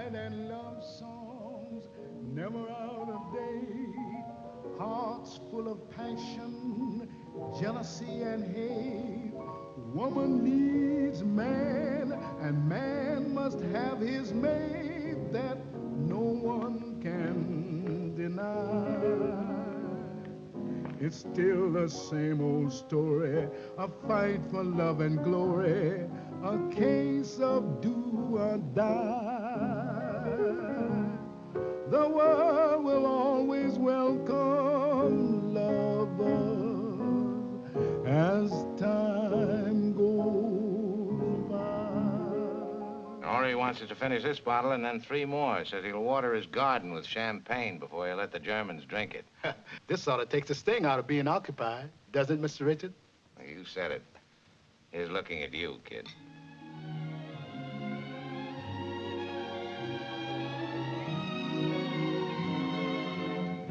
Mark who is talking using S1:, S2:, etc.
S1: pride and love songs never out of date, hearts full of passion, jealousy and hate. Woman needs man, and man must have his mate that no one can deny. It's still the same old story, a fight for love and glory, a case of do or die. The world will always welcome lovers as time goes by.
S2: Ori wants us to finish this bottle and then 3 more. Says he'll water his garden with champagne before he'll let the Germans drink it.
S3: This sort of takes the sting out of being occupied, doesn't it, Mr. Richard?
S2: You said it. He's looking at you, kid.